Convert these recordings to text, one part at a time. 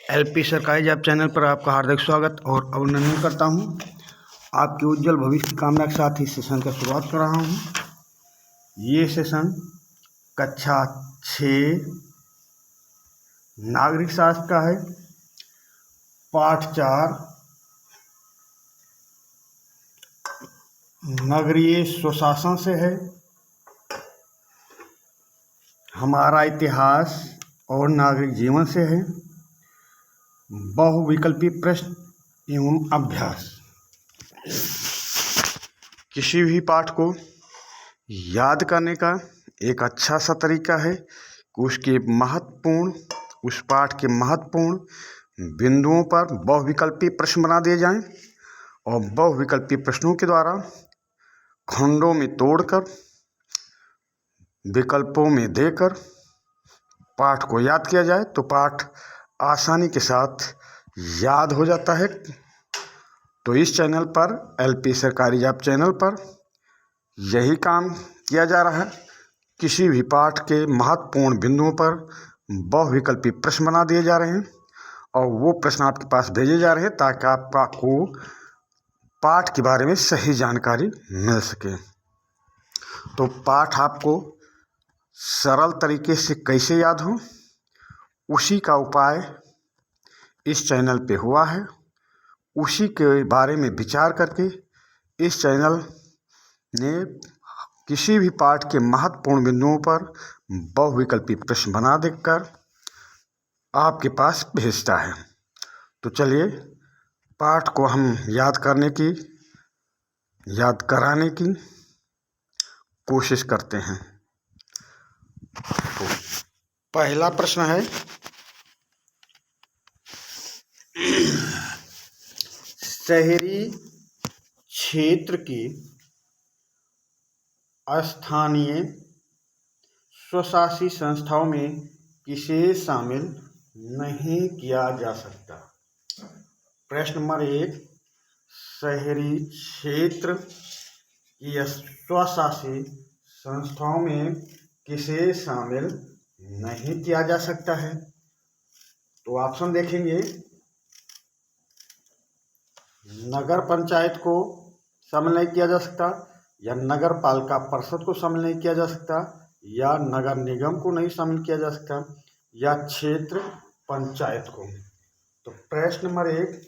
LP सरकारी job channel पर आपका हार्दिक स्वागत और अभिनंदन करता हूं। आपके उज्जवल भविष्य की कामना के साथ ही सेशन का शुरुआत कर रहा हूं। ये सेशन कक्षा 6 नागरिक शास्त्र का है। पाठ 4 नगरीय स्वशासन से है। हमारा इतिहास और नागरिक जीवन से है। बहुविकल्पी प्रश्न एवं अभ्यास। किसी भी पाठ को याद करने का एक अच्छा सा तरीका है कि उस पाठ के महत्वपूर्ण बिंदुओं पर बहुविकल्पी प्रश्न बना दिए जाएं और बहुविकल्पी प्रश्नों के द्वारा खंडों में तोड़कर विकल्पों में देकर पाठ को याद किया जाए तो पाठ आसानी के साथ याद हो जाता है। तो इस चैनल पर एलपी सरकारी जॉब चैनल पर यही काम किया जा रहा है। किसी भी पाठ के महत्वपूर्ण बिंदुओं पर बहुविकल्पी प्रश्न बना दिए जा रहे हैं और वो प्रश्न आपके पास भेजे जा रहे हैं ताकि आपको पाठ के बारे में सही जानकारी मिल सके। तो पाठ आपको सरल तरीके से कैसे याद हो, उसी का उपाय इस चैनल पे हुआ है। उसी के बारे में विचार करके इस चैनल ने किसी भी पाठ के महत्वपूर्ण बिंदुओं पर बहुविकल्पी प्रश्न बना देकर आपके पास भेजता है। तो चलिए पाठ को हम याद कराने की कोशिश करते हैं। तो पहला प्रश्न है, शहरी क्षेत्र की स्थानीय स्वशासी संस्थाओं में किसे शामिल नहीं किया जा सकता। प्रश्न नंबर 1, शहरी क्षेत्र की स्वशासी संस्थाओं में किसे शामिल नहीं किया जा सकता है। तो ऑप्शन देखेंगे, नगर पंचायत को शामिल नहीं किया जा सकता, या नगर पालिका परिषद को शामिल नहीं किया जा सकता, या नगर निगम को नहीं शामिल किया जा सकता, या क्षेत्र पंचायत को। तो प्रश्न नंबर 1,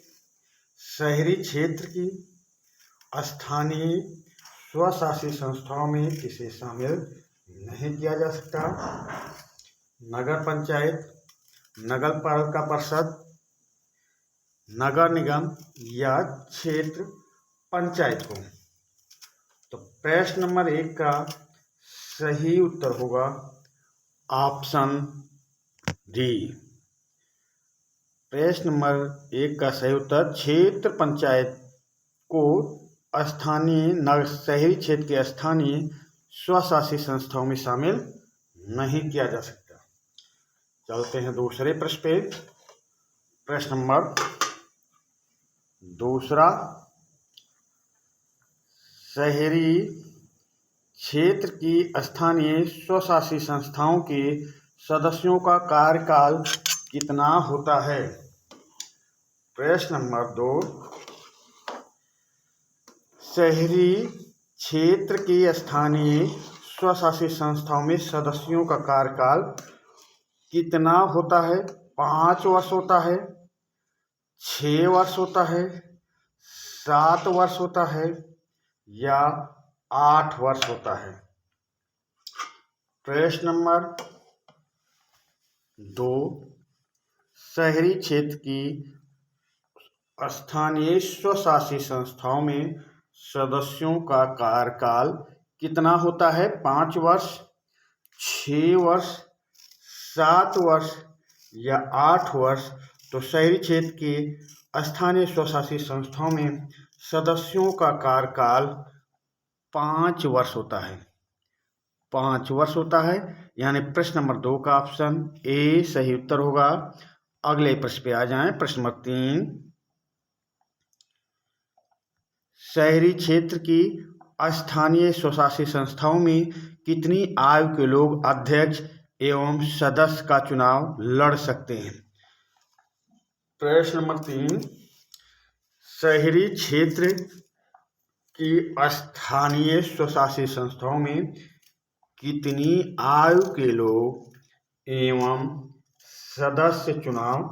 शहरी क्षेत्र की स्थानीय स्वशासी संस्थाओं में किसे शामिल नहीं किया जा सकता। नगर पंचायत, नगर पालिका परिषद, नगर निगम या क्षेत्र पंचायत को। तो प्रश्न नंबर 1 का सही उत्तर होगा ऑप्शन डी। प्रश्न नंबर 1 का सही उत्तर क्षेत्र पंचायत को शहरी क्षेत्र के स्थानीय स्वशासी संस्थाओं में शामिल नहीं किया जा सकता। चलते हैं दूसरे प्रश्न पे। प्रश्न नंबर 2, शहरी क्षेत्र की स्थानीय स्वशासी संस्थाओं के सदस्यों का कार्यकाल कितना होता है। प्रश्न नंबर 2, शहरी क्षेत्र की स्थानीय स्वशासी संस्थाओं में सदस्यों का कार्यकाल कितना होता है। 5 वर्ष होता है, 6 वर्ष होता है, 7 वर्ष होता है, या 8 वर्ष होता है। प्रश्न नंबर 2, शहरी क्षेत्र की स्थानीय स्वशासी संस्थाओं में सदस्यों का कार्यकाल कितना होता है। 5 वर्ष, 6 वर्ष, 7 वर्ष, या 8 वर्ष। तो शहरी क्षेत्र की स्थानीय स्वशासी संस्थाओं में सदस्यों का कार्यकाल 5 वर्ष होता है। 5 वर्ष होता है, यानी प्रश्न नंबर 2 का ऑप्शन ए सही उत्तर होगा। अगले प्रश्न पे आ जाएं। प्रश्न नंबर 3, शहरी क्षेत्र की स्थानीय स्वशासी संस्थाओं में कितनी आयु के लोग अध्यक्ष एवं सदस्य का चुनाव लड़ सकते हैं। प्रश्न नंबर 3, शहरी क्षेत्र की स्थानीय स्वशासी संस्थाओं में कितनी आयु के लोग एवं सदस्य चुनाव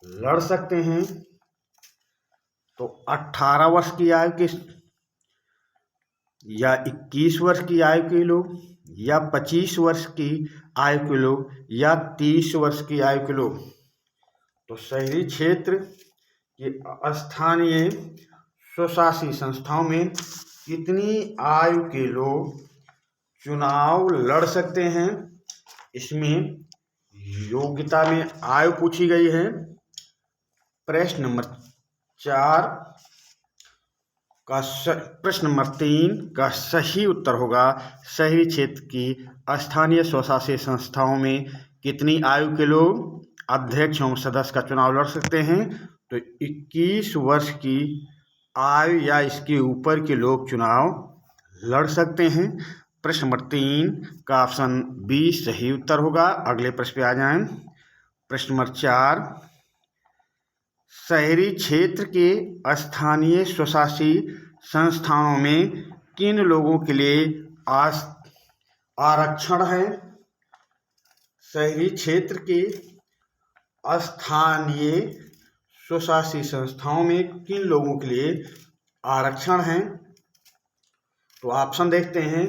लड़ सकते हैं? तो 18 वर्ष की आयु के या 21 वर्ष की आयु के लोग या 25 वर्ष की आयु के लोग या 30 वर्ष की आयु के लोग। तो शहरी क्षेत्र की स्थानीय स्वशासी संस्थाओं में कितनी आयु के लोग चुनाव लड़ सकते हैं? इसमें योग्यता में आयु पूछी गई है। प्रश्न नंबर 4 का प्रश्न नंबर 3 का सही उत्तर होगा शहरी क्षेत्र की स्थानीय स्वशासी संस्थाओं में कितनी आयु के लोग अध्यक्ष एवं सदस्य का चुनाव लड़ सकते हैं? तो 21 वर्ष की आयु या इसके ऊपर के लोग चुनाव लड़ सकते हैं। प्रश्न नंबर 3 का ऑप्शन बी सही उत्तर होगा। अगले प्रश्न पे आ जाएं। प्रश्न नंबर 4, शहरी क्षेत्र के स्थानीय स्वशासी संस्थानों में किन लोगों के लिए आरक्षण है? शहरी क्षेत्र के स्थानीय स्वशासी संस्थाओं में किन लोगों के लिए आरक्षण है? तो ऑप्शन देखते हैं।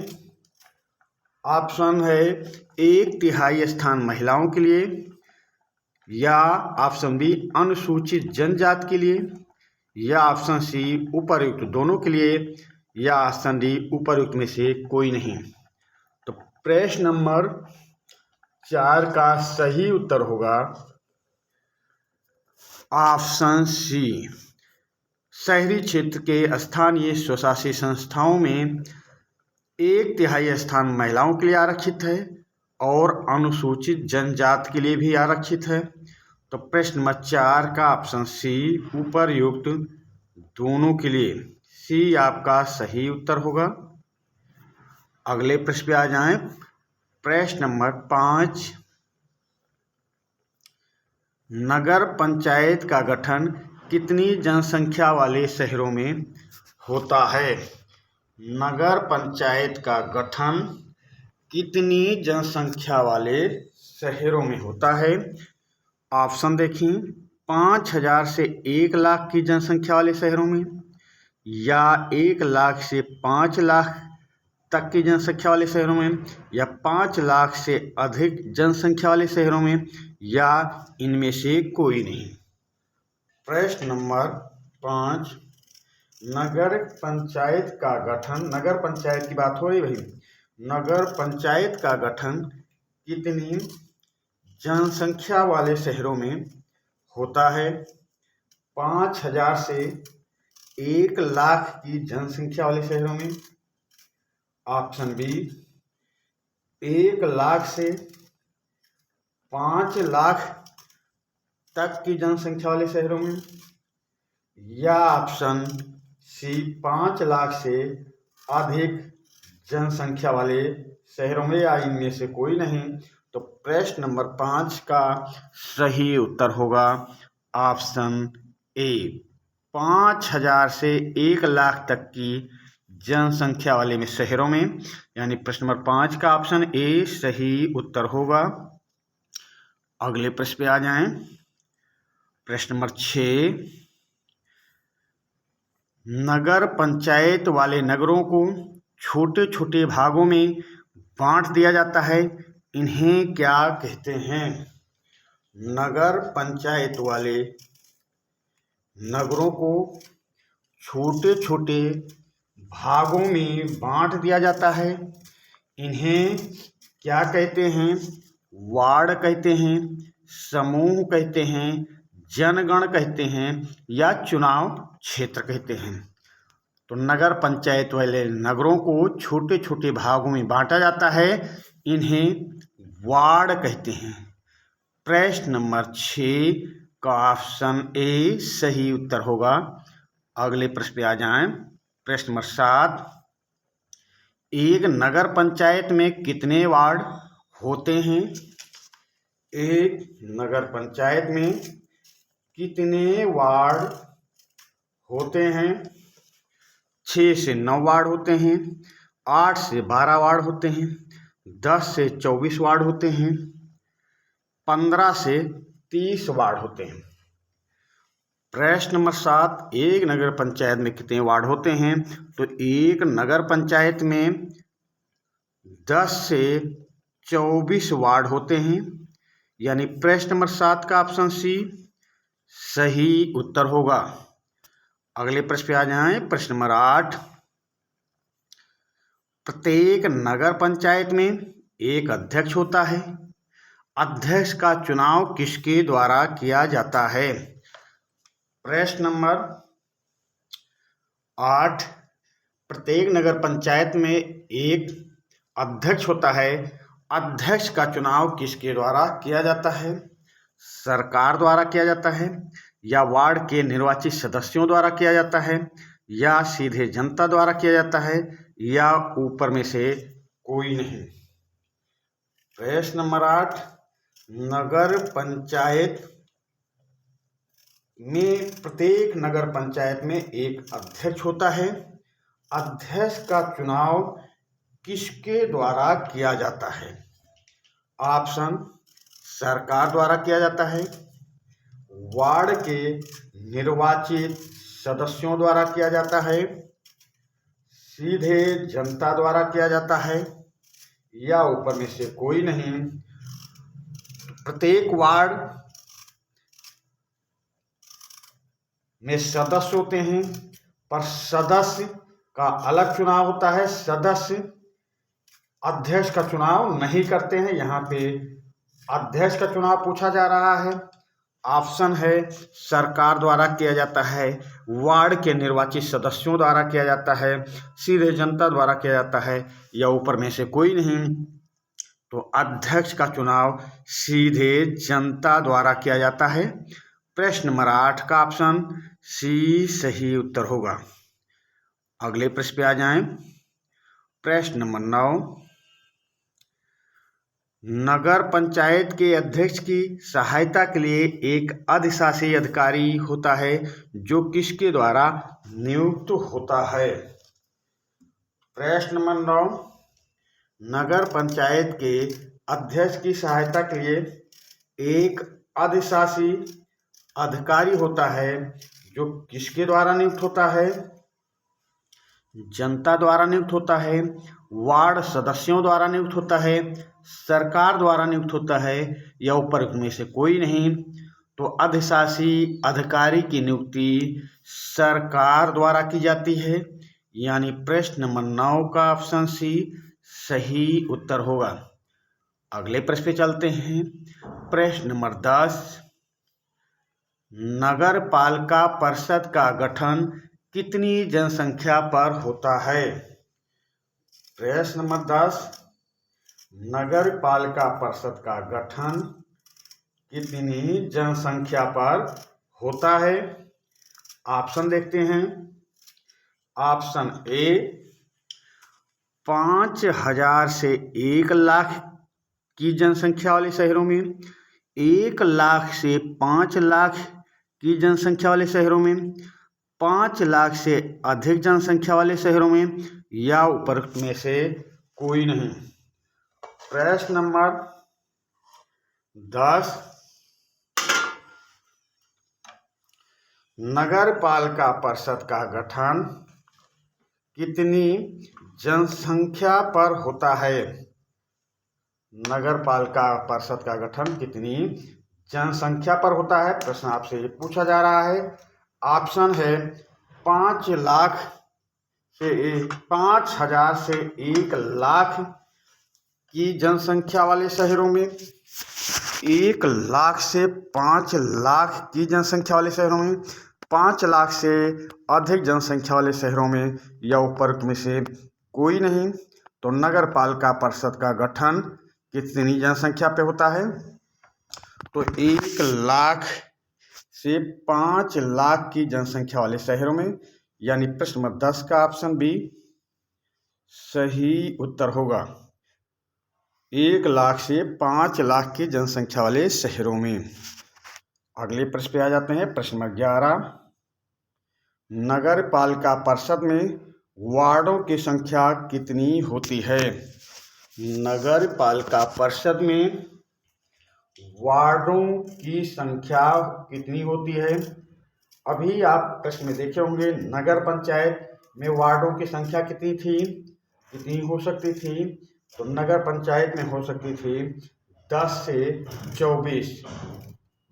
ऑप्शन है 1/3 स्थान महिलाओं के लिए, या ऑप्शन बी अनुसूचित जनजाति के लिए, या ऑप्शन सी उपर्युक्त दोनों के लिए, या ऑप्शन डी उपर्युक्त में से कोई नहीं। तो प्रश्न नंबर 4 का सही उत्तर होगा ऑप्शन सी। शहरी क्षेत्र के स्थानीय स्वशासी संस्थाओं में 1/3 स्थान महिलाओं के लिए आरक्षित है और अनुसूचित जनजाति के लिए भी आरक्षित है। तो प्रश्न नंबर 4 का ऑप्शन सी उपर्युक्त दोनों के लिए, सी आपका सही उत्तर होगा। अगले प्रश्न पे आ जाएं। प्रश्न नंबर 5, नगर पंचायत का गठन कितनी जनसंख्या वाले शहरों में होता है? नगर पंचायत का गठन कितनी जनसंख्या वाले शहरों में होता है? ऑप्शन देखिए, 5000 से 1 लाख की जनसंख्या वाले शहरों में, या 1 लाख से 5 लाख तक की जनसंख्या वाले शहरों में, या 5 लाख से अधिक जनसंख्या वाले शहरों में, या इनमें से कोई नहीं। प्रश्न नंबर 5, नगर पंचायत का गठन, नगर पंचायत की बात हो रही भाई, नगर पंचायत का गठन कितनी जनसंख्या वाले शहरों में होता है? 5000 से 1 लाख की जनसंख्या वाले शहरों में, ऑप्शन बी 1 लाख से 5 लाख तक की जनसंख्या वाले शहरों में, या ऑप्शन सी 5 लाख से अधिक जनसंख्या वाले शहरों में, या इनमें से कोई नहीं। तो प्रश्न नंबर 5 का सही उत्तर होगा ऑप्शन ए, 5000 से 1 लाख तक की जनसंख्या वाले में शहरों में, यानी प्रश्न नंबर 5 का ऑप्शन ए सही उत्तर होगा। अगले प्रश्न पे आ जाएं। प्रश्न नंबर 6, नगर पंचायत वाले नगरों को छोटे छोटे भागों में बांट दिया जाता है, इन्हें क्या कहते हैं? नगर पंचायत वाले नगरों को छोटे छोटे भागों में बांट दिया जाता है, इन्हें क्या कहते हैं? वार्ड कहते हैं, समूह कहते हैं, जनगण कहते हैं, या चुनाव क्षेत्र कहते हैं। तो नगर पंचायत वाले नगरों को छोटे छोटे भागों में बांटा जाता है, इन्हें वार्ड कहते हैं। प्रश्न नंबर 6 का ऑप्शन ए सही उत्तर होगा। अगले प्रश्न पे आ जाएं। प्रश्न नंबर 7, एक नगर पंचायत में कितने वार्ड होते हैं? एक नगर पंचायत में कितने वार्ड होते हैं? 6 से 9 वार्ड होते हैं, 8 से 12 वार्ड होते हैं, 10 से 24 वार्ड होते हैं, 15 से 30 वार्ड होते हैं। प्रश्न नंबर 7, एक नगर पंचायत में कितने वार्ड होते हैं? तो एक नगर पंचायत में 10 से 24 वार्ड होते हैं, यानी प्रश्न नंबर 7 का ऑप्शन सी सही उत्तर होगा। अगले प्रश्न पे आ जाएं। प्रश्न नंबर 8, प्रत्येक नगर पंचायत में एक अध्यक्ष होता है। अध्यक्ष का चुनाव किसके द्वारा किया जाता है? प्रश्न नंबर 8, प्रत्येक नगर पंचायत में एक अध्यक्ष होता है। अध्यक्ष का चुनाव किसके द्वारा किया जाता है? सरकार द्वारा किया जाता है, या वार्ड के निर्वाचित सदस्यों द्वारा किया जाता है, या सीधे जनता द्वारा किया जाता है, या ऊपर में से कोई नहीं। प्रश्न नंबर 8, नगर पंचायत में प्रत्येक नगर पंचायत में एक अध्यक्ष होता है। अध्यक्ष का चुनाव किसके द्वारा किया जाता है? ऑप्शन सरकार द्वारा किया जाता है, वार्ड के निर्वाचित सदस्यों द्वारा किया जाता है, सीधे जनता द्वारा किया जाता है, या ऊपर में से कोई नहीं। प्रत्येक वार्ड में सदस्य होते हैं, पर सदस्य का अलग चुनाव होता है। सदस्य अध्यक्ष का चुनाव नहीं करते हैं। यहाँ पे अध्यक्ष का चुनाव पूछा जा रहा है। ऑप्शन है सरकार द्वारा किया जाता है, वार्ड के निर्वाचित सदस्यों द्वारा किया जाता है, सीधे जनता द्वारा किया जाता है, या ऊपर में से कोई नहीं। तो अध्यक्ष का चुनाव सीधे जनता द्वारा किया जाता है। प्रश्न नंबर 8 का ऑप्शन सी सही उत्तर होगा। अगले प्रश्न पे आ जाएं। प्रश्न नंबर 9, नगर पंचायत के अध्यक्ष की सहायता के लिए एक अधिशासी अधिकारी होता है, जो किसके द्वारा नियुक्त होता है? प्रश्न नंबर 9, नगर पंचायत के अध्यक्ष की सहायता के लिए एक अधिशासी अधिकारी होता है, जो किसके द्वारा नियुक्त होता है? जनता द्वारा नियुक्त होता है, वार्ड सदस्यों द्वारा नियुक्त होता है, सरकार द्वारा नियुक्त होता है, या ऊपर में से कोई नहीं। तो अधिशासी अधिकारी की नियुक्ति सरकार द्वारा की जाती है, यानी प्रश्न नंबर 9 का ऑप्शन सी सही उत्तर होगा। अगले प्रश्न पे चलते हैं। प्रश्न नंबर 10, नगर पालिका परिषद का गठन कितनी जनसंख्या पर होता है? प्रश्न नंबर 10, नगर पालिका परिषद का गठन कितनी जनसंख्या पर होता है? ऑप्शन देखते हैं। ऑप्शन ए 5,000 से 1 लाख की जनसंख्या वाले शहरों में, 1 लाख से 5 लाख की जनसंख्या वाले शहरों में, 5 लाख से अधिक जनसंख्या वाले शहरों में, या ऊपर में से कोई नहीं। प्रश्न नंबर 10, नगर पालिका परिषद का गठन कितनी जनसंख्या पर होता है? नगर पालिका परिषद का गठन कितनी जनसंख्या पर होता है? प्रश्न आपसे ये पूछा जा रहा है। ऑप्शन है 5,000 से 1 लाख की जनसंख्या वाले शहरों में, 1 लाख से 5 लाख की जनसंख्या वाले शहरों में, 5 लाख से अधिक जनसंख्या वाले शहरों में, या ऊपर में से कोई नहीं। तो नगर पालिका परिषद का गठन कितनी जनसंख्या पे होता है? तो 1 लाख से 5 लाख की जनसंख्या वाले शहरों में, यानी प्रश्न नंबर 10 का ऑप्शन बी सही उत्तर होगा। 1 लाख से 5 लाख की जनसंख्या वाले शहरों में। अगले प्रश्न पे आ जाते हैं। प्रश्न नंबर 11, नगर पालिका परिषद में वार्डों की संख्या कितनी होती है? नगर पालिका परिषद में वार्डों की संख्या कितनी होती है? अभी आप प्रश्न में देखे होंगे, नगर पंचायत में वार्डों की संख्या कितनी थी, कितनी हो सकती थी? तो नगर पंचायत में हो सकती थी 10 से 24।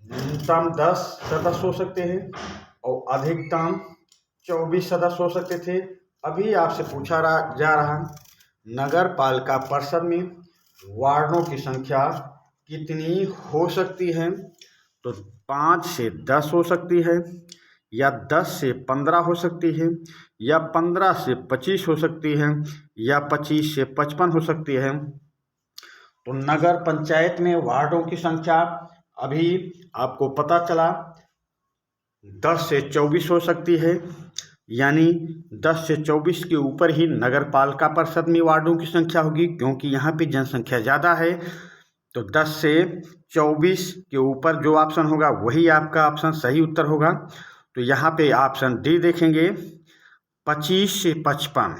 न्यूनतम 10 सदस्य हो सकते हैं और अधिकतम 24 सदस्य हो सकते थे। अभी आपसे पूछा जा रहा, नगर पालिका परिषद में वार्डों की संख्या कितनी हो सकती है? तो 5 से 10 हो सकती है, या 10 से 15 हो सकती है, या 15 से 25 हो सकती है, या 25 से 55 हो सकती है। तो नगर पंचायत में वार्डों की संख्या अभी आपको पता चला 10 से 24 हो सकती है, यानी 10 से 24 के ऊपर ही नगर पालिका परिषद में वार्डों की संख्या होगी, क्योंकि यहाँ पे जनसंख्या ज़्यादा है। तो 10 से 24 के ऊपर जो ऑप्शन होगा वही आपका ऑप्शन सही उत्तर होगा। तो यहाँ पे ऑप्शन डी देखेंगे, 25 से 55।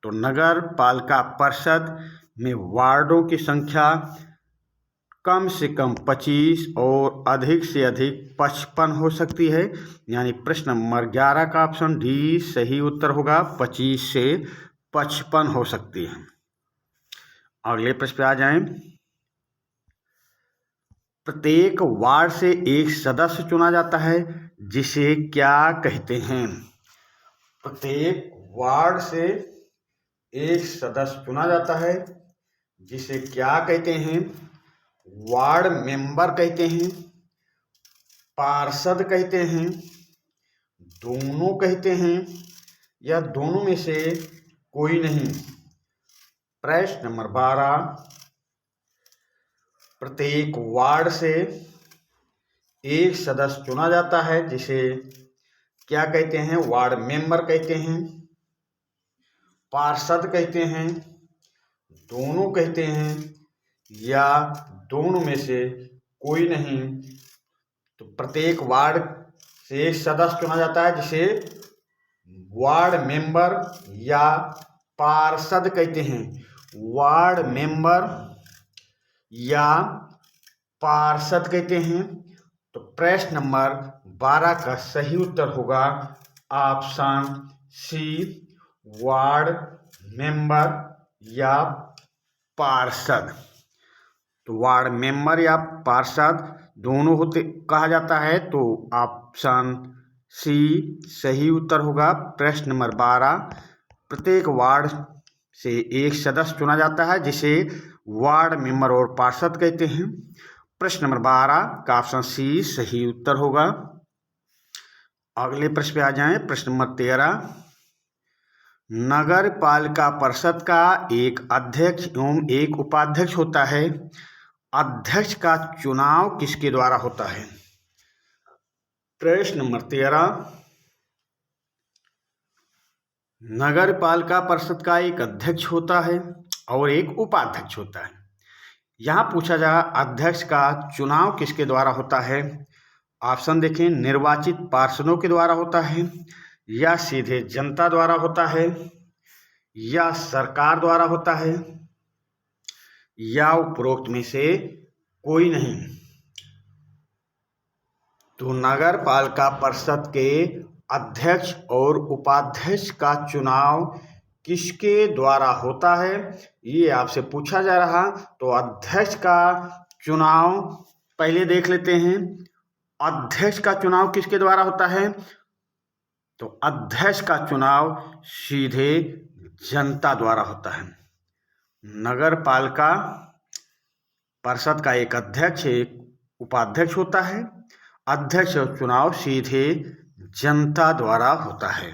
तो नगर पालिका परिषद में वार्डों की संख्या कम से कम 25 और अधिक से अधिक 55 हो सकती है, यानी प्रश्न नंबर 11 का ऑप्शन डी सही उत्तर होगा, 25 से 55 हो सकती है। अगले प्रश्न पे आ जाएं। प्रत्येक वार्ड से एक सदस्य चुना जाता है, जिसे क्या कहते हैं? प्रत्येक वार्ड से एक सदस्य चुना जाता है, जिसे क्या कहते हैं? वार्ड मेंबर कहते हैं, पार्षद कहते हैं, दोनों कहते हैं, या दोनों में से कोई नहीं। प्रश्न नंबर 12, प्रत्येक वार्ड से एक सदस्य चुना जाता है, जिसे क्या कहते हैं? वार्ड मेंबर कहते हैं, पार्षद कहते हैं, दोनों कहते हैं, या दोनों में से कोई नहीं। तो प्रत्येक वार्ड से एक सदस्य चुना जाता है, जिसे वार्ड मेंबर या पार्षद कहते हैं। वार्ड मेंबर या पार्षद कहते हैं। तो प्रश्न नंबर 12 का सही उत्तर होगा ऑप्शन सी, वार्ड मेंबर या पार्षद। तो वार्ड मेंबर या पार्षद दोनों होते कहा जाता है, तो ऑप्शन सी सही उत्तर होगा। प्रश्न नंबर 12, प्रत्येक वार्ड से एक सदस्य चुना जाता है, जिसे वार्ड मेंबर और पार्षद कहते हैं। प्रश्न नंबर 12 का ऑप्शन सी सही उत्तर होगा। अगले प्रश्न पे आ जाएं। प्रश्न नंबर 13, नगर पालिका परिषद का एक अध्यक्ष एवं एक उपाध्यक्ष होता है। अध्यक्ष का चुनाव किसके द्वारा होता है? प्रश्न नंबर 13, नगर पालिका परिषद का एक अध्यक्ष होता है और एक उपाध्यक्ष होता है। यहाँ पूछा जा अध्यक्ष का चुनाव किसके द्वारा होता है? ऑप्शन देखें, निर्वाचित पार्षदों के द्वारा होता है, या सीधे जनता द्वारा होता है, या सरकार द्वारा होता है, या उपरोक्त में से कोई नहीं। तो नगर पालिका परिषद के अध्यक्ष और उपाध्यक्ष का चुनाव किसके द्वारा होता है, ये आपसे पूछा जा रहा। तो अध्यक्ष का चुनाव पहले देख लेते हैं। अध्यक्ष का चुनाव किसके द्वारा होता है? तो अध्यक्ष का चुनाव सीधे जनता द्वारा होता है। नगर पालिका परिषद का एक अध्यक्ष एक उपाध्यक्ष होता है। अध्यक्ष का चुनाव सीधे जनता द्वारा होता है।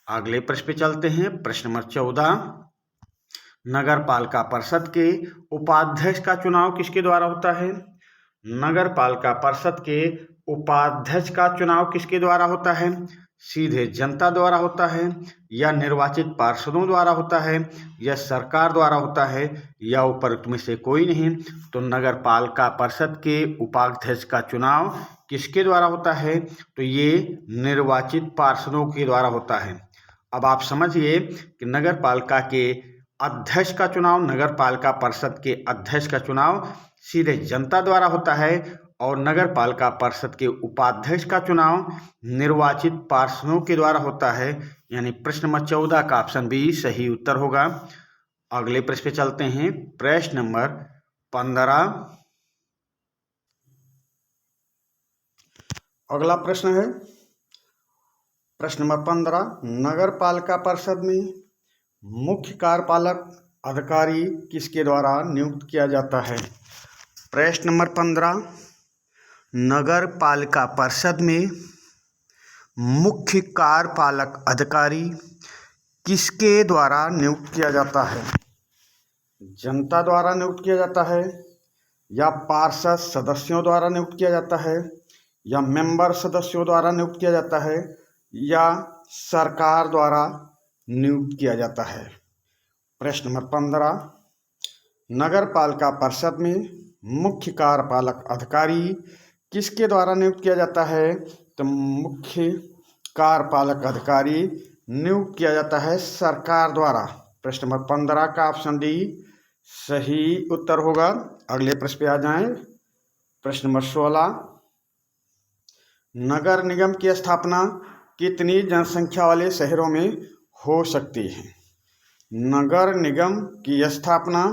अगले प्रश्न पे चलते हैं। प्रश्न नंबर 14, नगर पालिका परिषद के उपाध्यक्ष का चुनाव किसके द्वारा होता है? नगर पालिका परिषद के उपाध्यक्ष का चुनाव किसके द्वारा होता है? सीधे जनता द्वारा होता है, या निर्वाचित पार्षदों द्वारा होता है, या सरकार द्वारा होता है, या उपरोक्त में से कोई नहीं। तो नगर पालिका परिषद के उपाध्यक्ष का चुनाव किसके द्वारा होता है? तो ये निर्वाचित पार्षदों के द्वारा होता है। अब आप समझिए कि नगर पालिका के अध्यक्ष का चुनाव, नगर पालिका परिषद के अध्यक्ष का चुनाव सीधे जनता द्वारा होता है, और नगर पालिका परिषद के उपाध्यक्ष का चुनाव निर्वाचित पार्षदों के द्वारा होता है। यानी प्रश्न नंबर 14 का ऑप्शन बी सही उत्तर होगा। अगले प्रश्न पे चलते हैं। प्रश्न नंबर 15। अगला प्रश्न है प्रश्न नंबर 15। नगर पालिका परिषद में मुख्य कार्यपालक अधिकारी किसके द्वारा नियुक्त किया जाता है? प्रश्न नंबर 15। नगर पालिका परिषद में मुख्य कार्यपालक अधिकारी किसके द्वारा नियुक्त किया जाता है? जनता द्वारा नियुक्त किया जाता है, या पार्षद सदस्यों द्वारा नियुक्त किया जाता है, या मेंबर सदस्यों द्वारा नियुक्त किया जाता है, या सरकार द्वारा नियुक्त किया जाता है? प्रश्न नंबर 15। नगर पालिका परिषद में मुख्य कार्यपालक अधिकारी किसके द्वारा नियुक्त किया जाता है? तो मुख्य कार्यपालक अधिकारी नियुक्त किया जाता है सरकार द्वारा। प्रश्न नंबर 15 का ऑप्शन डी सही उत्तर होगा। अगले प्रश्न पे आ जाएं। प्रश्न नंबर 16। नगर निगम की स्थापना कितनी जनसंख्या वाले शहरों में हो सकती है? नगर निगम की स्थापना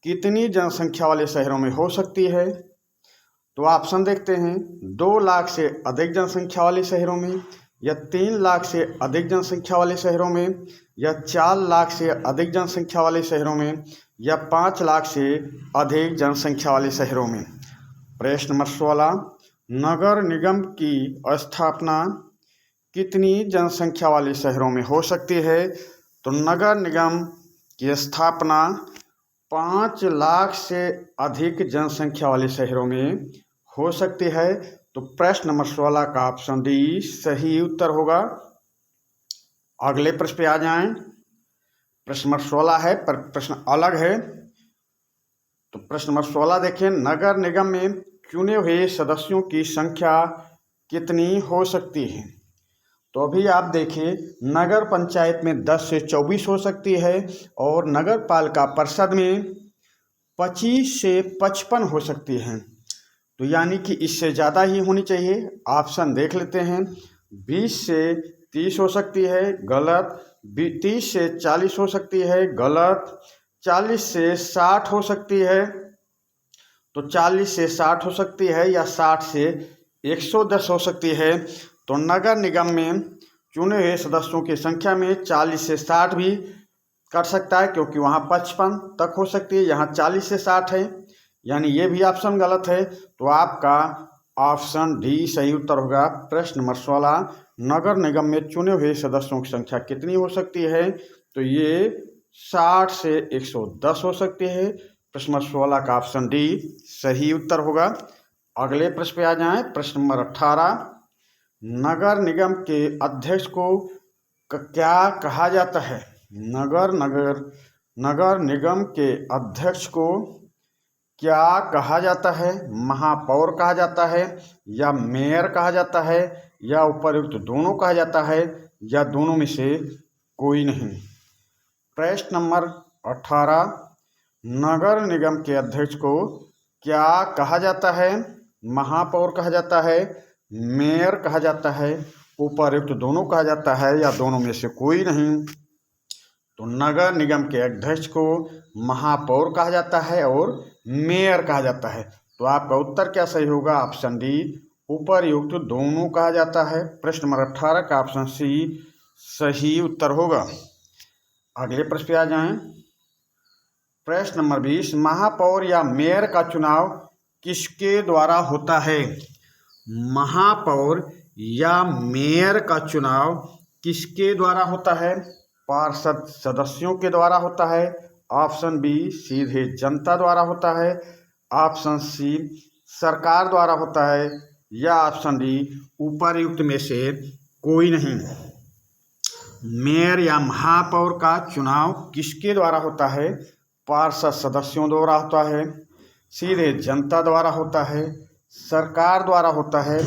कितनी जनसंख्या वाले शहरों में हो सकती है? तो ऑप्शन देखते हैं। 2 लाख से अधिक जनसंख्या वाले शहरों में, या 3 लाख से अधिक जनसंख्या वाले शहरों में, या 4 लाख से अधिक जनसंख्या वाले शहरों में, या 5 लाख से अधिक जनसंख्या वाले शहरों में। प्रश्न नंबर 16। नगर निगम की स्थापना कितनी जनसंख्या वाले शहरों में हो सकती है? तो नगर निगम की स्थापना 5 लाख से अधिक जनसंख्या वाले शहरों में हो सकती है। तो प्रश्न नंबर 16 का ऑप्शन डी सही उत्तर होगा। अगले प्रश्न पे आ जाएं। प्रश्न नंबर 16 है पर प्रश्न अलग है। तो प्रश्न नंबर 16 देखें। नगर निगम में चुने हुए सदस्यों की संख्या कितनी हो सकती है? तो अभी आप देखिए, नगर पंचायत में 10 से 24 हो सकती है, और नगर पालिका परिषद में 25 से 55 हो सकती है। तो यानी कि इससे ज़्यादा ही होनी चाहिए। ऑप्शन देख लेते हैं। 20 से 30 हो सकती है, गलत। 30 से 40 हो सकती है, गलत। 40 से 60 हो सकती है, तो 40 से 60 हो सकती है, या 60 से 110 हो सकती है। तो नगर निगम में चुने हुए सदस्यों की संख्या में 40 से 60 भी कर सकता है, क्योंकि वहाँ 55 तक हो सकती है, यहाँ 40 से 60 है, यानी ये भी ऑप्शन गलत है। तो आपका ऑप्शन डी सही उत्तर होगा। प्रश्न नंबर 16। नगर निगम में चुने हुए सदस्यों की संख्या कितनी हो सकती है? तो ये 60 से 110 हो सकती है। प्रश्न नंबर 16 का ऑप्शन डी सही उत्तर होगा। अगले प्रश्न पे आ जाएं। प्रश्न नंबर 18। नगर निगम के अध्यक्ष को क्या कहा जाता है? नगर निगम के अध्यक्ष को क्या कहा जाता है? महापौर कहा जाता है, या मेयर कहा जाता है, या उपर्युक्त दोनों कहा जाता है, या दोनों में से कोई नहीं? प्रश्न नंबर 18। नगर निगम के अध्यक्ष को क्या कहा जाता है? महापौर कहा जाता है, मेयर कहा जाता है, उपर्युक्त दोनों कहा जाता है, या दोनों में से कोई नहीं? तो नगर निगम के अध्यक्ष को महापौर कहा जाता है और मेयर कहा जाता है। तो आपका उत्तर क्या सही होगा? ऑप्शन डी उपर्युक्त दोनों कहा जाता है। प्रश्न नंबर 18 का ऑप्शन सी सही उत्तर होगा। अगले प्रश्न पे आ जाएं। प्रश्न नंबर 20। महापौर या मेयर का चुनाव किसके द्वारा होता है? महापौर या मेयर का चुनाव किसके द्वारा होता है? पार्षद सदस्यों के द्वारा होता है। ऑप्शन बी सीधे जनता द्वारा होता है। ऑप्शन सी सरकार द्वारा होता है, या ऑप्शन डी उपर्युक्त में से कोई नहीं। मेयर या महापौर का चुनाव किसके द्वारा होता है? पार्षद सदस्यों द्वारा होता है, सीधे जनता द्वारा होता है, सरकार द्वारा होता है,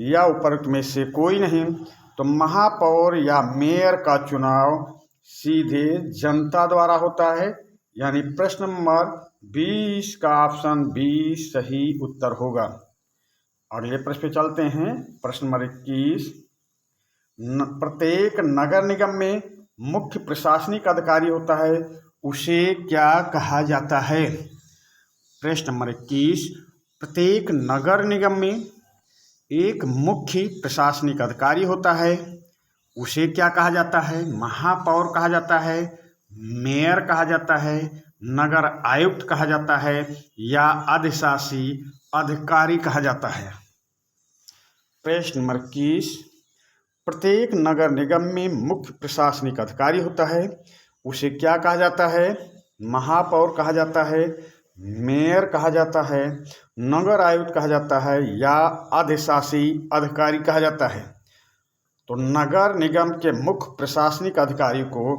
या उपरोक्त में से कोई नहीं। तो महापौर या मेयर का चुनाव सीधे जनता द्वारा होता है, यानी प्रश्न नंबर 20 का ऑप्शन 20 सही उत्तर होगा। अगले प्रश्न पे चलते हैं। प्रश्न नंबर 21, प्रत्येक नगर निगम में मुख्य प्रशासनिक अधिकारी होता है, उसे क्या कहा जाता है? प्रश्न नंबर 21, प्रत्येक नगर निगम में एक मुख्य प्रशासनिक अधिकारी होता है, उसे क्या कहा जाता है? महापौर कहा जाता है, मेयर कहा जाता है, नगर आयुक्त कहा जाता है, या अधिशासी अधिकारी कहा जाता है? प्रश्न नंबर 21, प्रत्येक नगर निगम में मुख्य प्रशासनिक अधिकारी होता है, उसे क्या कहा जाता है? महापौर कहा जाता है, मेयर कहा जाता है, नगर आयुक्त कहा जाता है, या अधिशासी अधिकारी कहा जाता है? तो नगर निगम के मुख्य प्रशासनिक अधिकारी को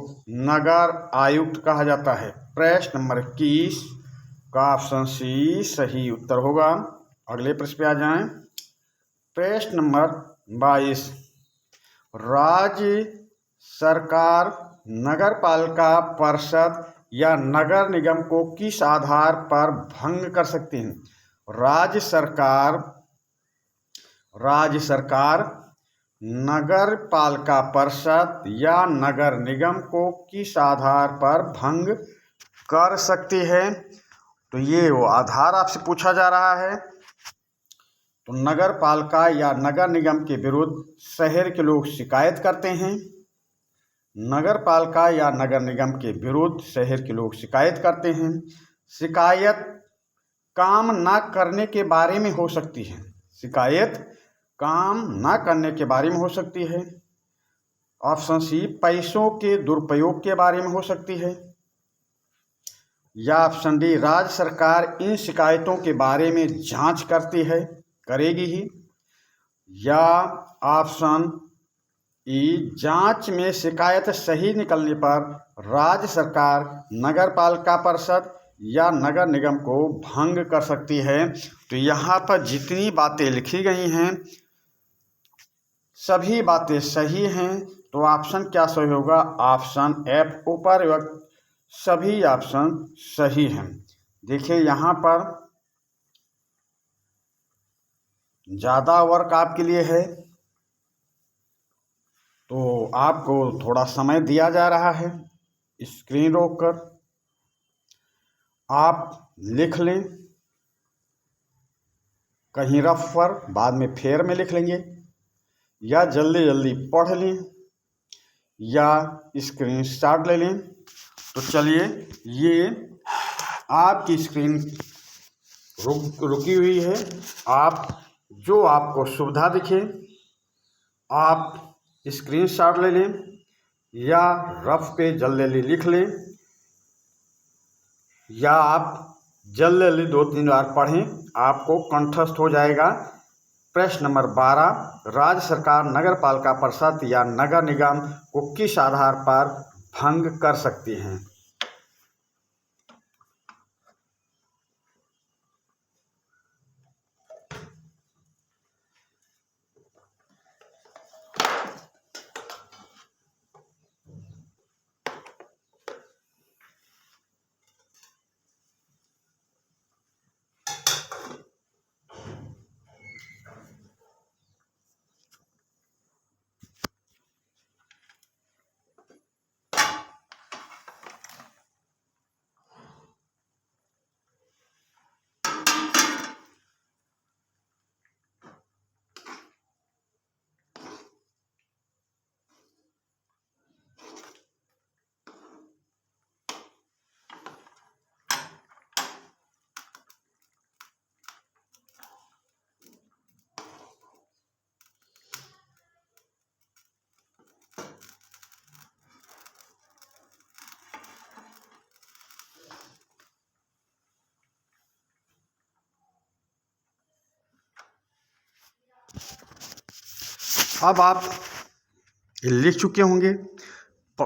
नगर आयुक्त कहा जाता है। प्रश्न नंबर 21 का ऑप्शन सी सही उत्तर होगा। अगले प्रश्न पे आ जाएं। प्रश्न नंबर 22, राज्य सरकार नगर पालिका परिषद या नगर निगम को किस आधार पर भंग कर सकती है? राज्य सरकार नगर पालिका परिषद या नगर निगम को किस आधार पर भंग कर सकती है? तो ये वो आधार आपसे पूछा जा रहा है। तो नगर पालिका या नगर निगम के विरुद्ध शहर के लोग शिकायत करते हैं। नगर पालिका या नगर निगम के विरुद्ध शहर के लोग शिकायत करते हैं। शिकायत काम ना करने के बारे में हो सकती है। शिकायत काम ना करने के बारे में हो सकती है। ऑप्शन सी, पैसों के दुरुपयोग के बारे में हो सकती है, या ऑप्शन डी, राज्य सरकार इन शिकायतों के बारे में जांच करती है, करेगी ही, या ऑप्शन ई, जांच में शिकायत सही निकलने पर राज्य सरकार नगर पालिका परिषद या नगर निगम को भंग कर सकती है। तो यहाँ पर जितनी बातें लिखी गई हैं सभी बातें सही हैं। तो ऑप्शन क्या सही होगा? ऑप्शन एफ, उपरोक्त सभी ऑप्शन सही हैं। देखिए यहाँ पर ज़्यादा वर्क आपके लिए है, तो आपको थोड़ा समय दिया जा रहा है। स्क्रीन रोककर आप लिख लें, कहीं रफ पर बाद में फेर में लिख लेंगे, या जल्दी जल्दी पढ़ लें, या स्क्रीनशॉट ले लें। तो चलिए, ये आपकी स्क्रीन रुकी हुई है। आप जो आपको सुविधा दिखे आप स्क्रीनशॉट ले लें, या रफ पे जल्दी जल्दी लिख लें, या आप जल्दी जल्दी 2-3 बार पढ़ें, आपको कंठस्थ हो जाएगा। प्रश्न नंबर 12, राज्य सरकार नगर पालिका परिषद या नगर निगम को किस आधार पर भंग कर सकती हैं? अब आप ये लिख चुके होंगे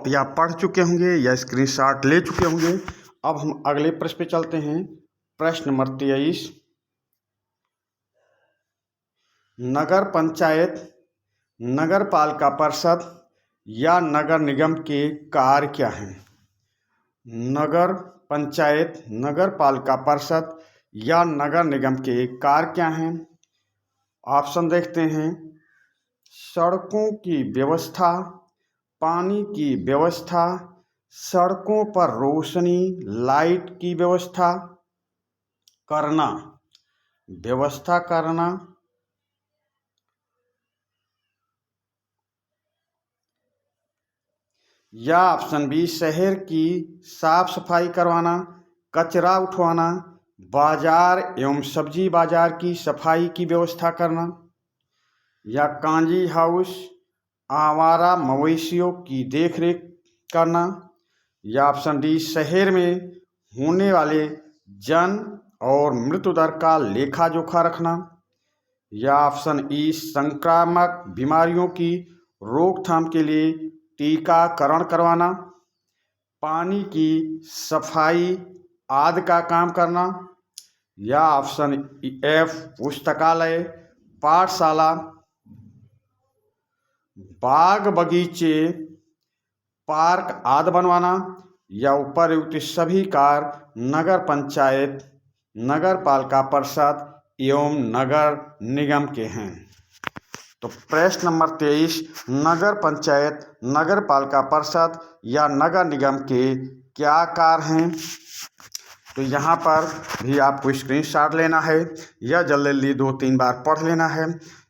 या पढ़ चुके होंगे या स्क्रीनशॉट ले चुके होंगे। अब हम अगले प्रश्न पे चलते हैं। प्रश्न नंबर 23। नगर पंचायत, नगर पालिका परिषद या नगर निगम के कार्य क्या हैं? नगर पंचायत, नगर पालिका परिषद या नगर निगम के कार्य क्या हैं? ऑप्शन देखते हैं। सड़कों की व्यवस्था, पानी की व्यवस्था, सड़कों पर रोशनी लाइट की व्यवस्था करना, व्यवस्था करना, या ऑप्शन बी शहर की साफ सफाई करवाना, कचरा उठवाना, बाजार एवं सब्जी बाजार की सफाई की व्यवस्था करना, या कांजी हाउस आवारा मवेशियों की देखरेख करना, या ऑप्शन डी शहर में होने वाले जन्म और मृत्यु दर का लेखा जोखा रखना, या ऑप्शन ई संक्रामक बीमारियों की रोकथाम के लिए टीकाकरण करवाना, पानी की सफाई आदि का काम करना, या ऑप्शन एफ पुस्तकालय, पाठशाला, बाग बगीचे, पार्क आदि बनवाना, या उपर्युक्त सभी कार्य नगर पंचायत, नगर पालिका परिषद एवं नगर निगम के हैं। तो प्रश्न नंबर 23, नगर पंचायत, नगर पालिका परिषद या नगर निगम के क्या कार्य हैं? तो यहाँ पर भी आपको स्क्रीनशॉट लेना है या जल्दी जल्दी 2-3 बार पढ़ लेना है,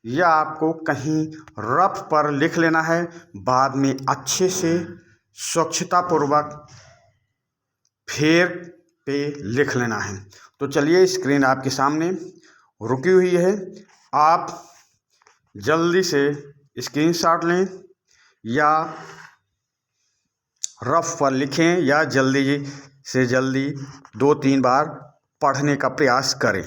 या आपको कहीं रफ पर लिख लेना है, बाद में अच्छे से स्वच्छतापूर्वक फेर पे लिख लेना है। तो चलिए, स्क्रीन आपके सामने रुकी हुई है, आप जल्दी से स्क्रीनशॉट लें या रफ पर लिखें या जल्दी से जल्दी 2-3 बार पढ़ने का प्रयास करें।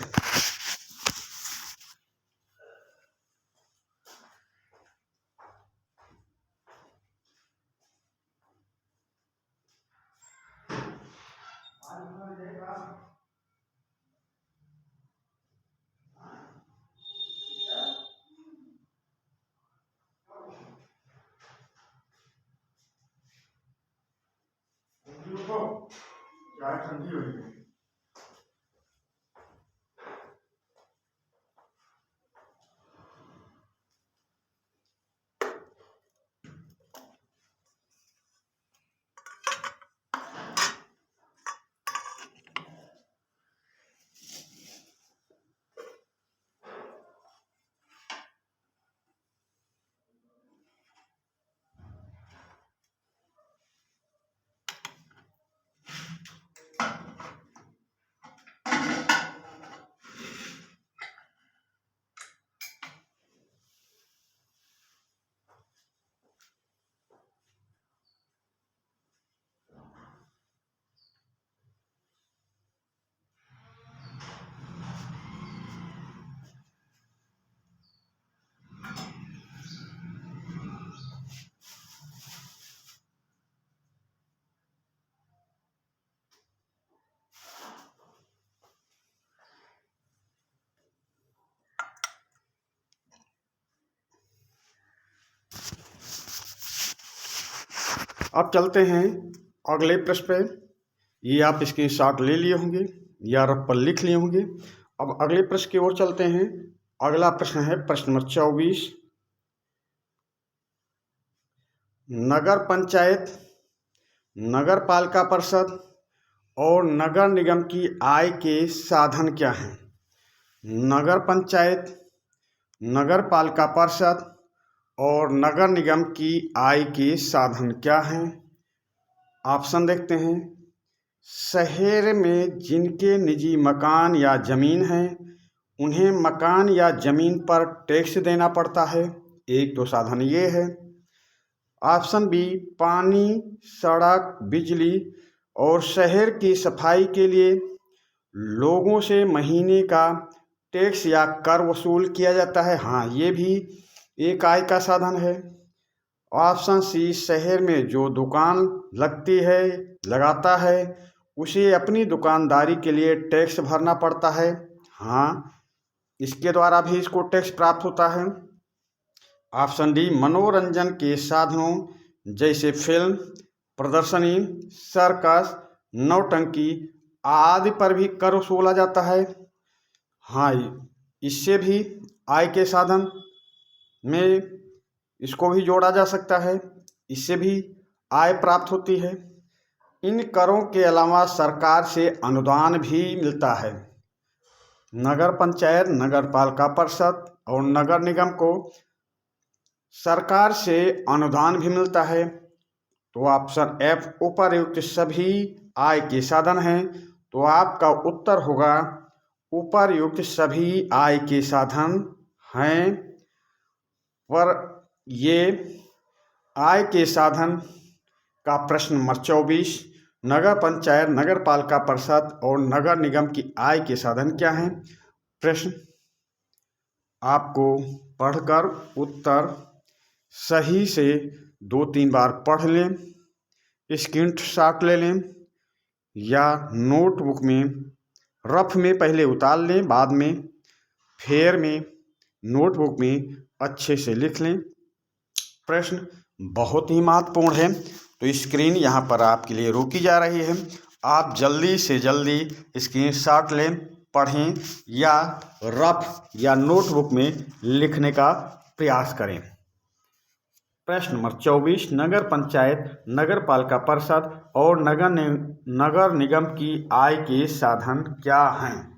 चाय ठंडी हुई है। अब चलते हैं अगले प्रश्न पे। ये आप स्क्रीनशॉट ले लिए होंगे या रफ पर लिख लिए होंगे। अब अगले प्रश्न की ओर चलते हैं। अगला प्रश्न है प्रश्न नंबर 24। नगर पंचायत, नगर पालिका परिषद और नगर निगम की आय के साधन क्या हैं? नगर पंचायत, नगर पालिका परिषद और नगर निगम की आय के साधन क्या हैं? ऑप्शन देखते हैं। शहर में जिनके निजी मकान या ज़मीन है उन्हें मकान या ज़मीन पर टैक्स देना पड़ता है, एक तो साधन ये है। ऑप्शन बी पानी, सड़क, बिजली और शहर की सफाई के लिए लोगों से महीने का टैक्स या कर वसूल किया जाता है, हाँ ये भी एक आय का साधन है। ऑप्शन सी, शहर में जो दुकान लगती है लगाता है उसे अपनी दुकानदारी के लिए टैक्स भरना पड़ता है। हाँ, इसके द्वारा भी इसको टैक्स प्राप्त होता है। ऑप्शन डी, मनोरंजन के साधनों जैसे फिल्म प्रदर्शनी, सर्कस, नौटंकी आदि पर भी कर वसूला जाता है। हाँ, इससे भी आय के साधन में इसको भी जोड़ा जा सकता है, इससे भी आय प्राप्त होती है। इन करों के अलावा सरकार से अनुदान भी मिलता है। नगर पंचायत, नगर पालिका परिषद और नगर निगम को सरकार से अनुदान भी मिलता है। तो ऑप्शन एफ, उपर्युक्त सभी आय के साधन हैं। तो आपका उत्तर होगा उपर्युक्त सभी आय के साधन हैं। पर ये आय के साधन का प्रश्न नंबर 24, नगर पंचायत, नगर पालिका परिषद और नगर निगम की आय के साधन क्या हैं? प्रश्न आपको पढ़कर उत्तर सही से 2-3 बार पढ़ लें, स्क्रीनशॉट ले लें या नोटबुक में रफ में पहले उतार लें, बाद में फेयर में नोटबुक में अच्छे से लिख लें। प्रश्न बहुत ही महत्वपूर्ण है, तो स्क्रीन यहाँ पर आपके लिए रोकी जा रही है। आप जल्दी से जल्दी स्क्रीनशॉट लें, पढ़ें या रफ या नोटबुक में लिखने का प्रयास करें। प्रश्न नंबर 24, नगर पंचायत, नगर पालिका परिषद और नगर निगम की आय के साधन क्या हैं?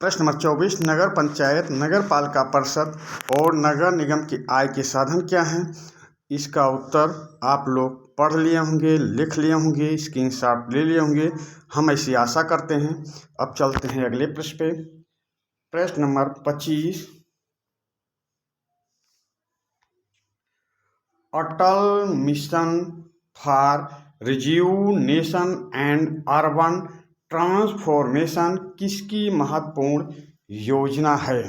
प्रश्न नंबर 24, नगर पंचायत, नगर पालिका परिषद और नगर निगम की आय के साधन क्या हैं? इसका उत्तर आप लोग पढ़ लिए होंगे, लिख लिए होंगे, स्क्रीनशॉट ले लिए होंगे, हम ऐसी आशा करते हैं। अब चलते हैं अगले प्रश्न पे। प्रश्न number 25, Atal mission for rejuvenation and urban transformation किसकी महत्वपूर्ण योजना है?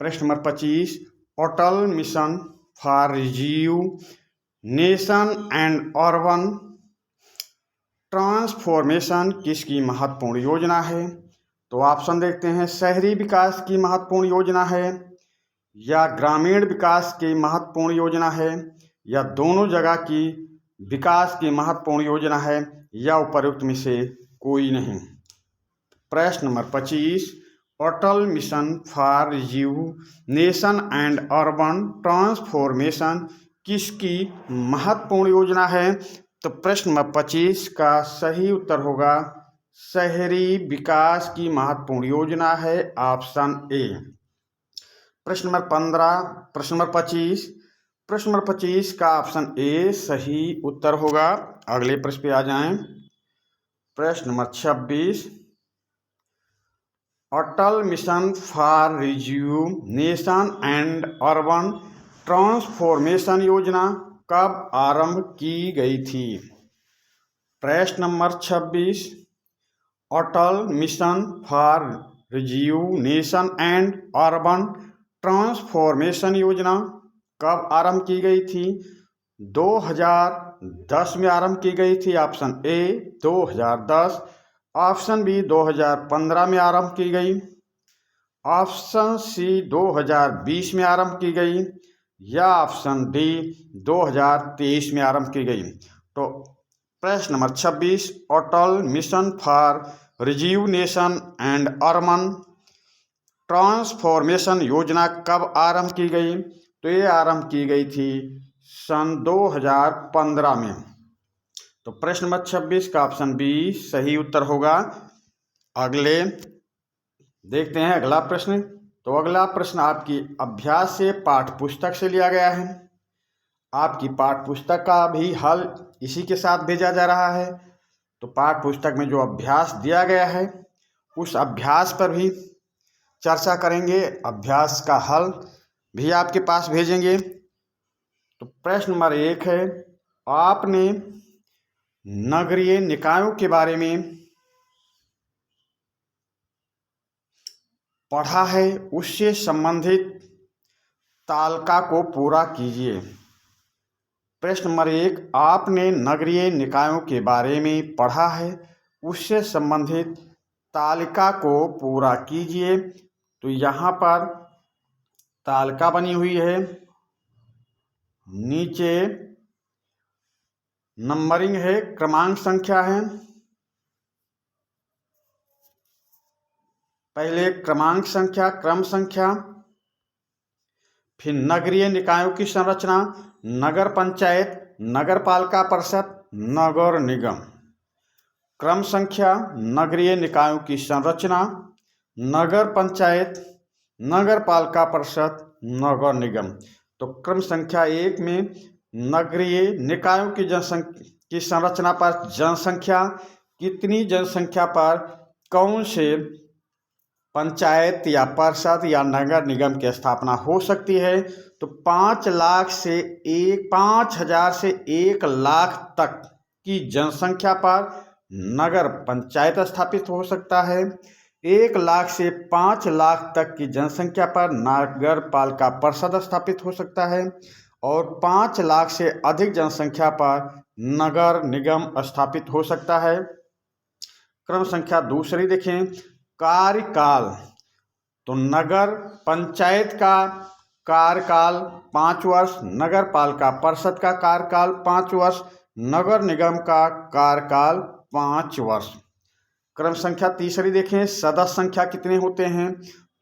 प्रश्न number 25, Atal mission for rejuvenation and urban transformation किसकी महत्वपूर्ण योजना है? तो ऑप्शन देखते हैं, शहरी विकास की महत्वपूर्ण योजना है या ग्रामीण विकास की महत्वपूर्ण योजना है या दोनों जगह की विकास की महत्वपूर्ण योजना है या उपर्युक्त में से कोई नहीं। प्रश्न number 25, Atal mission for rejuvenation and urban transformation किसकी महत्वपूर्ण योजना है? तो प्रश्न नंबर 25 का सही उत्तर होगा शहरी विकास की महत्वपूर्ण योजना है, ऑप्शन ए। प्रश्न नंबर 15, प्रश्न नंबर 25 का ऑप्शन ए सही उत्तर होगा। अगले प्रश्न पे आ जाएं। प्रश्न number 26, Atal mission for rejuvenation and urban transformation योजना कब आरंभ की गई थी? प्रश्न number 26, Atal mission for rejuvenation and urban transformation योजना कब आरंभ की गई थी? 2010 में आरंभ की गई थी। ऑप्शन ए 2010, ऑप्शन बी 2015 में आरंभ की गई, ऑप्शन सी 2020 में आरंभ की गई, या ऑप्शन डी 2023 में आरंभ की गई। तो प्रश्न number 26, Atal mission for rejuvenation and urban transformation योजना कब आरंभ की गई? तो ये आरंभ की गई थी सन 2015 में। तो प्रश्न नंबर 26 का ऑप्शन बी सही उत्तर होगा। अगले देखते हैं अगला प्रश्न। तो अगला प्रश्न आपकी अभ्यास से पाठ्य पुस्तक से लिया गया है। आपकी पाठ्य पुस्तक का भी हल इसी के साथ भेजा जा रहा है। तो पाठ्य पुस्तक में जो अभ्यास दिया गया है उस अभ्यास पर भी चर्चा करेंगे, अभ्यास का हल भी आपके पास भेजेंगे। तो प्रश्न नंबर 1 है, आपने नगरीय निकायों के बारे में पढ़ा है, उससे संबंधित तालिका को पूरा कीजिए। प्रश्न नंबर 1, आपने नगरीय निकायों के बारे में पढ़ा है, उससे संबंधित तालिका को पूरा कीजिए। तो यहाँ पर तालिका बनी हुई है, नीचे नंबरिंग है, क्रमांक संख्या है। पहले क्रमांक संख्या, क्रम संख्या, फिर नगरीय निकायों की संरचना, नगर पंचायत, नगर पालिका परिषद, नगर निगम। क्रम संख्या, नगरीय निकायों की संरचना, नगर पंचायत, नगर पालिका परिषद, नगर निगम। तो क्रम संख्या 1 में नगरीय निकायों की संरचना पर जनसंख्या, कितनी जनसंख्या पर कौन से पंचायत या परिषद या नगर निगम की स्थापना हो सकती है? तो 5,00,000 से 5,000 से 1,00,000 तक की जनसंख्या पर नगर पंचायत स्थापित हो सकता है। 1,00,000 से 5,00,000 तक की जनसंख्या पर नगर पालिका परिषद स्थापित हो सकता है और 5,00,000 से अधिक जनसंख्या पर नगर निगम स्थापित हो सकता है। क्रम संख्या दूसरी देखें, कार्यकाल। तो नगर पंचायत का कार्यकाल 5 वर्ष, नगर पालिका परिषद का कार्यकाल 5 वर्ष, नगर निगम का कार्यकाल 5 वर्ष। क्रम संख्या तीसरी देखें, सदस्य संख्या कितने होते हैं?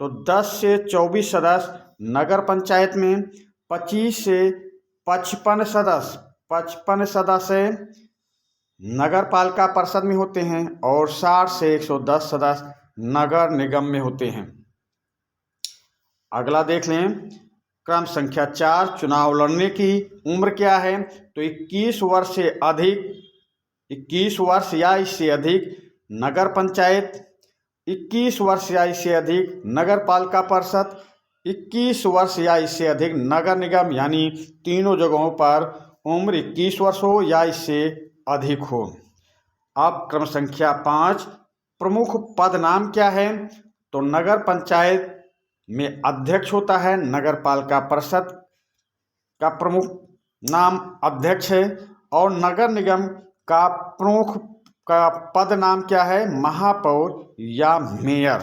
तो 10 से 24 सदस्य नगर पंचायत में, 25 से 55 सदस्य 55 सदस्य नगर पालिका परिषद में होते हैं और 60 से 110 सदस्य नगर निगम में होते हैं। अगला देख लें, क्रम संख्या 4, चुनाव लड़ने की उम्र क्या है? तो 21 वर्ष से अधिक, 21 वर्ष या इससे अधिक नगर पंचायत, 21 वर्ष या इससे अधिक नगर पालिका परिषद, 21 वर्ष या इससे अधिक नगर निगम, यानी तीनों जगहों पर उम्र 21 वर्ष हो या इससे अधिक हो। अब क्रम संख्या 5, प्रमुख पद नाम क्या है? तो नगर पंचायत में अध्यक्ष होता है, नगर पालिका परिषद का प्रमुख नाम अध्यक्ष है और नगर निगम का प्रमुख का पद नाम क्या है? महापौर या मेयर।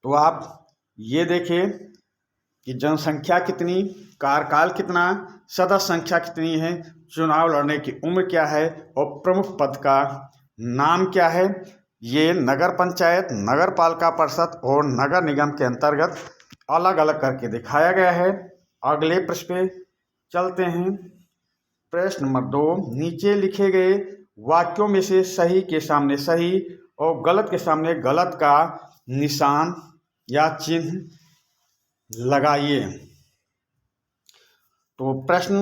तो आप ये देखें कि जनसंख्या कितनी, कार्यकाल कितना, सदस्य संख्या कितनी है, चुनाव लड़ने की उम्र क्या है और प्रमुख पद का नाम क्या है। ये नगर पंचायत, नगर पालिका परिषद और नगर निगम के अंतर्गत अलग अलग करके दिखाया गया है। अगले प्रश्न पे चलते हैं। प्रश्न नंबर 2, नीचे लिखे गए वाक्यों में से सही के सामने सही और गलत के सामने गलत का निशान या चिन्ह लगाइए। तो प्रश्न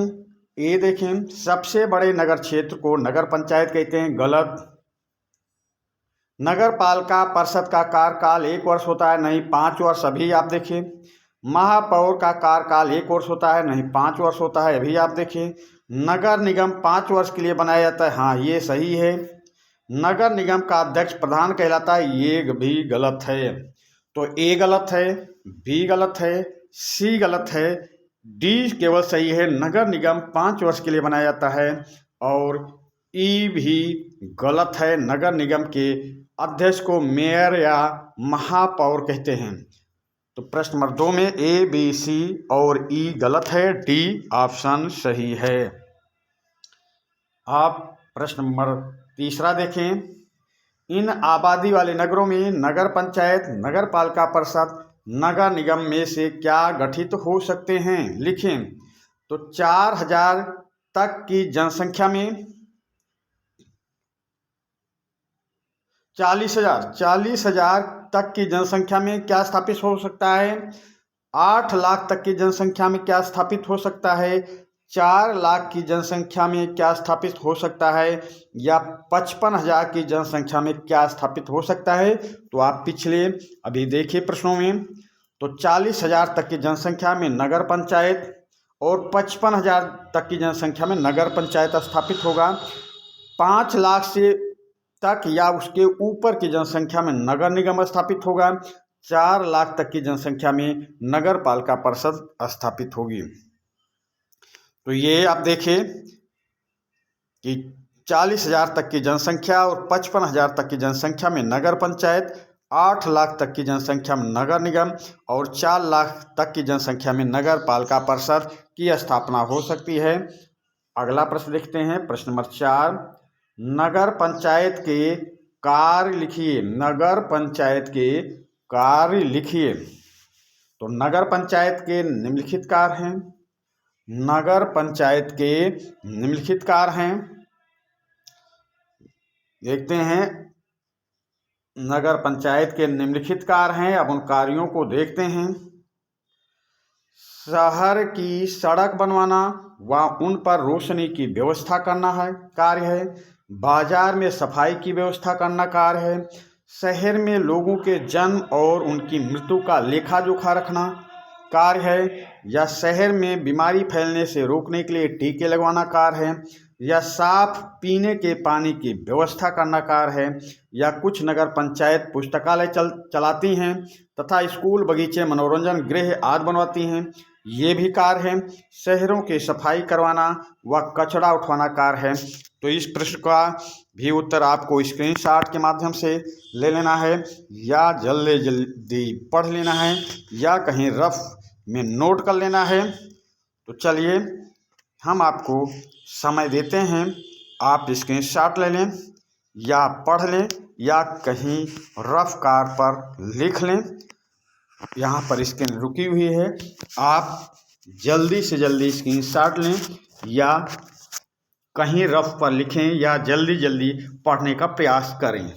ए देखें, सबसे बड़े नगर क्षेत्र को नगर पंचायत कहते हैं, गलत। नगर पालिका परिषद का कार्यकाल 1 वर्ष होता है, नहीं 5 वर्ष। अभी आप देखिए। महापौर का कार्यकाल 1 वर्ष होता है, नहीं 5 वर्ष होता है। अभी आप देखिए। नगर निगम 5 वर्ष के लिए बनाया जाता है, हाँ ये सही है। नगर निगम का अध्यक्ष प्रधान कहलाता है, ये भी गलत है। तो ए गलत है, बी गलत है, सी गलत है, डी केवल सही है। नगर निगम 5 वर्ष के लिए बनाया जाता है। और ई भी गलत है। नगर निगम के अध्यक्ष को मेयर या महापौर कहते हैं। तो प्रश्न नंबर 2 में ए, बी, सी और ई गलत है, डी ऑप्शन सही है। आप प्रश्न नंबर 3 देखें। इन आबादी वाले नगरों में नगर पंचायत, नगर पालिका परिषद, नगर निगम में से क्या गठित हो सकते हैं? लिखें। तो 4000 तक की जनसंख्या में 40,000 तक की जनसंख्या में क्या स्थापित हो सकता है? 8 लाख तक की जनसंख्या में क्या स्थापित हो सकता है? 4 लाख की जनसंख्या में क्या स्थापित हो सकता है? या 55,000 की जनसंख्या में क्या स्थापित हो सकता है? तो आप पिछले अभी देखिए प्रश्नों में। तो 40,000 तक की जनसंख्या में नगर पंचायत और 55,000 तक की जनसंख्या में नगर पंचायत स्थापित होगा। 5 लाख से तक या उसके ऊपर की जनसंख्या में नगर निगम स्थापित होगा। 4 लाख तक की जनसंख्या में नगर पालिका परिषद स्थापित होगी। तो ये आप देखिए कि 40,000 तक की जनसंख्या और 55,000 तक की जनसंख्या में नगर पंचायत, 8 लाख तक की जनसंख्या में नगर निगम और 4 लाख तक की जनसंख्या में नगर पालिका परिषद की स्थापना हो सकती है। अगला प्रश्न देखते हैं। प्रश्न नंबर 4, नगर पंचायत के कार्य लिखिए। नगर पंचायत के कार्य लिखिए। तो नगर पंचायत के निम्नलिखित कार्य हैं। नगर पंचायत के निम्नलिखित कार्य हैं। देखते हैं। नगर पंचायत के निम्नलिखित कार्य हैं। अब उन कार्यों को देखते हैं। शहर की सड़क बनवाना व उन पर रोशनी की व्यवस्था करना है कार्य है। बाजार में सफाई की व्यवस्था करना कार्य है। शहर में लोगों के जन्म और उनकी मृत्यु का लेखा जोखा रखना कार्य है। या शहर में बीमारी फैलने से रोकने के लिए टीके लगवाना कार्य है। या साफ पीने के पानी की व्यवस्था करना कार्य है। या कुछ नगर पंचायत पुस्तकालय चलाती हैं तथा स्कूल, बगीचे, मनोरंजन गृह आदि बनवाती हैं, ये भी कार्य है। शहरों की सफाई करवाना व कचरा उठवाना कार्य है। तो इस प्रश्न का भी उत्तर आपको स्क्रीनशॉट के माध्यम से ले लेना है या जल्दी जल्दी पढ़ लेना है या कहीं रफ में नोट कर लेना है। तो चलिए हम आपको समय देते हैं, आप स्क्रीनशॉट ले लें या पढ़ लें या कहीं रफ कार पर लिख लें। यहाँ पर स्क्रीन रुकी हुई है, आप जल्दी से जल्दी स्क्रीनशॉट लें या कहीं रफ पर लिखें या जल्दी जल्दी पढ़ने का प्रयास करें।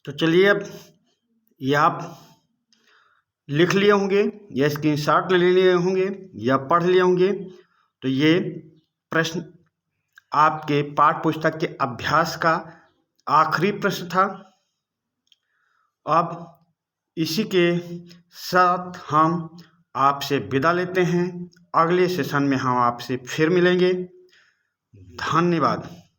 तो चलिए अब ये आप लिख लिए होंगे या स्क्रीनशॉट ले लिए होंगे या पढ़ लिए होंगे। तो ये प्रश्न आपके पाठ्य पुस्तक के अभ्यास का आखिरी प्रश्न था। अब इसी के साथ हम आपसे विदा लेते हैं। अगले सेशन में हम आपसे फिर मिलेंगे। धन्यवाद।